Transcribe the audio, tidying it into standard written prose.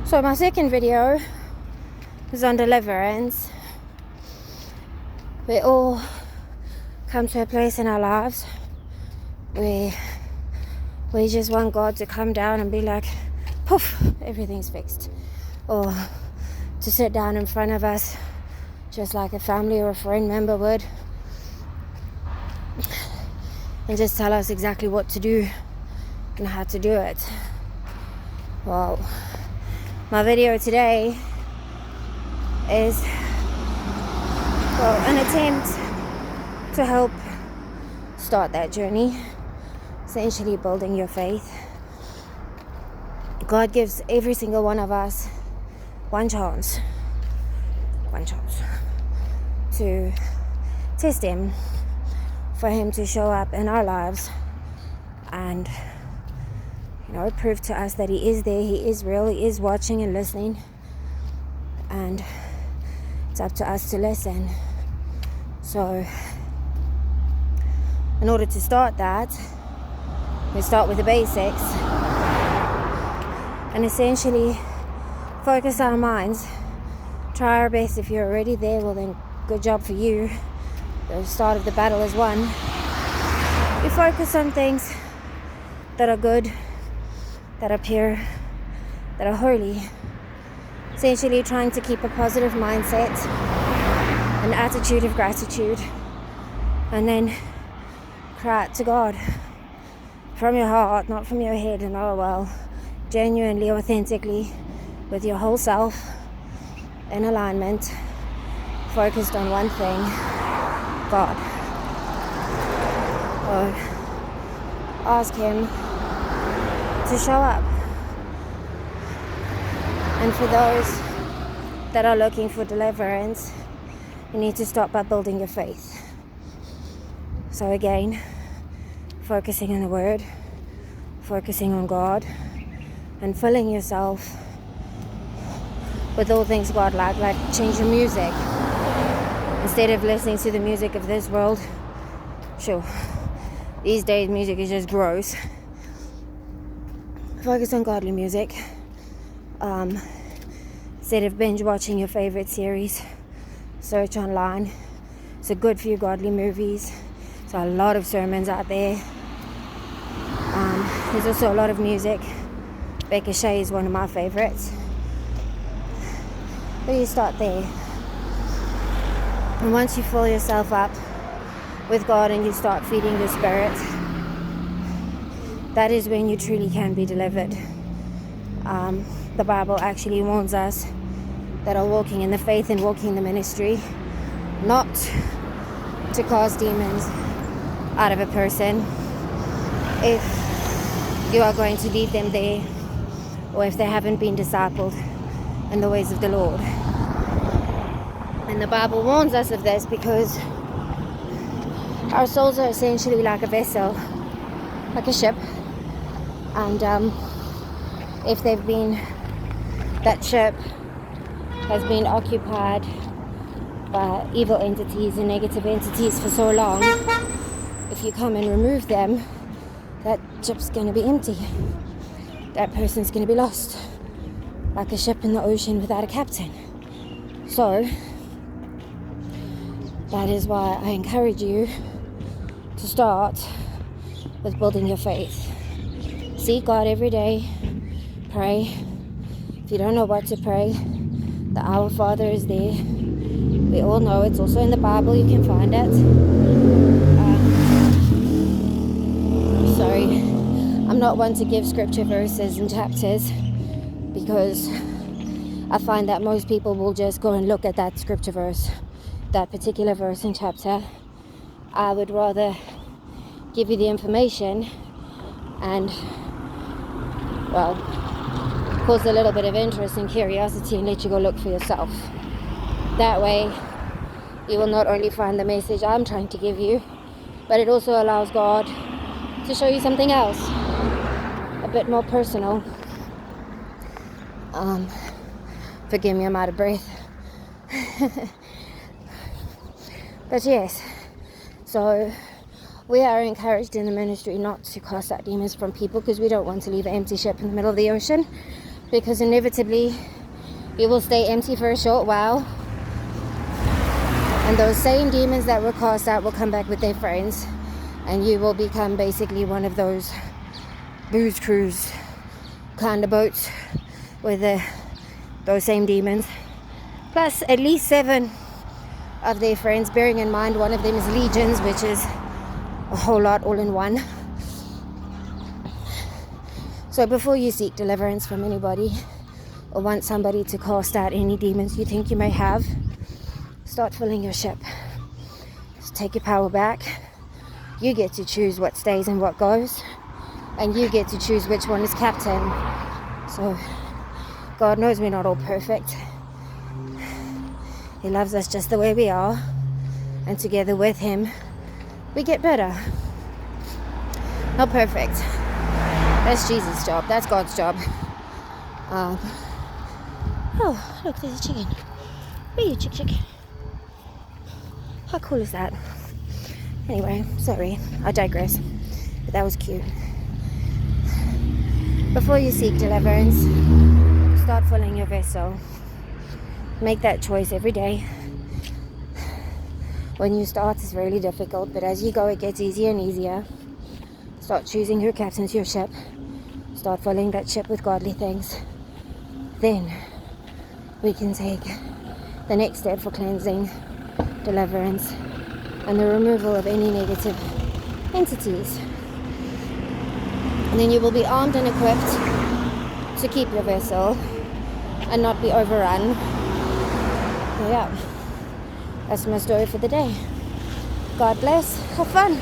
So my second video is on deliverance. We all come to a place in our lives where we just want God to come down and be like, poof, everything's fixed. Or to sit down in front of us just like a family or a friend member would and just tell us exactly what to do and how to do it. Well, my video today is an attempt to help start that journey, essentially building your faith. God gives every single one of us one chance to test Him, for Him to show up in our lives and prove to us that He is there, He is real, He is watching and listening, and it's up to us to listen. So in order to start that, we start with the basics and essentially focus our minds. Try our best. If you're already there, well then good job for you. The start of the battle is won. You focus on things that are good, that are pure, that are holy. Essentially trying to keep a positive mindset, an attitude of gratitude, and then cry out to God from your heart, not from your head, and genuinely, authentically, with your whole self in alignment, focused on one thing, God. Or ask Him to show up. And for those that are looking for deliverance, you need to start by building your faith. So again, focusing on the Word, focusing on God, and filling yourself with all things God like change your music. Instead of listening to the music of this world, sure, these days music is just gross. Focus on godly music. Instead of binge watching your favorite series, search online. It's a good few godly movies. So a lot of sermons out there. There's also a lot of music. Becca Shea is one of my favorites. But you start there. And once you fill yourself up with God and you start feeding the Spirit, that is when you truly can be delivered. The Bible actually warns us that are walking in the faith and walking in the ministry, not to cast demons out of a person if you are going to lead them there, or if they haven't been discipled in the ways of the Lord. And the Bible warns us of this because our souls are essentially like a vessel, like a ship, and if that ship has been occupied by evil entities and negative entities for so long, if you come and remove them, that ship's going to be empty. That person's going to be lost, like a ship in the ocean without a captain. So that is why I encourage you to start with building your faith. Seek God every day. Pray. If you don't know what to pray, the Our Father is there. We all know it's also in the Bible. You can find it. I'm not one to give scripture verses and chapters because I find that most people will just go and look at that scripture verse, that particular verse and chapter. I would rather give you the information and, cause a little bit of interest and curiosity and let you go look for yourself. That way, you will not only find the message I'm trying to give you, but it also allows God to show you something else, a bit more personal. Forgive me, I'm out of breath. But yes, so we are encouraged in the ministry not to cast out demons from people because we don't want to leave an empty ship in the middle of the ocean. because inevitably you will stay empty for a short while, and those same demons that were cast out will come back with their friends, and you will become basically one of those booze cruise kind of boats with those same demons, plus at least 7 of their friends, bearing in mind one of them is legions, which is a whole lot all in one. So before you seek deliverance from anybody or want somebody to cast out any demons you think you may have, start filling your ship. Just take your power back. You get to choose what stays and what goes, and you get to choose which one is captain. So God knows we're not all perfect. He loves us just the way we are, and together with him we get better. Not perfect. That's Jesus' job. That's God's job. Oh, look, there's a chicken. Where are you, chick? How cool is that? Anyway, sorry, I digress. But that was cute. Before you seek deliverance, start filling your vessel. Make that choice every day. When you start, it's really difficult, but as you go, it gets easier and easier. Start choosing who captains your ship. Start filling that ship with godly things. Then we can take the next step for cleansing, deliverance, and the removal of any negative entities. And then you will be armed and equipped to keep your vessel and not be overrun. So yeah, that's my story for the day. God bless. Have fun.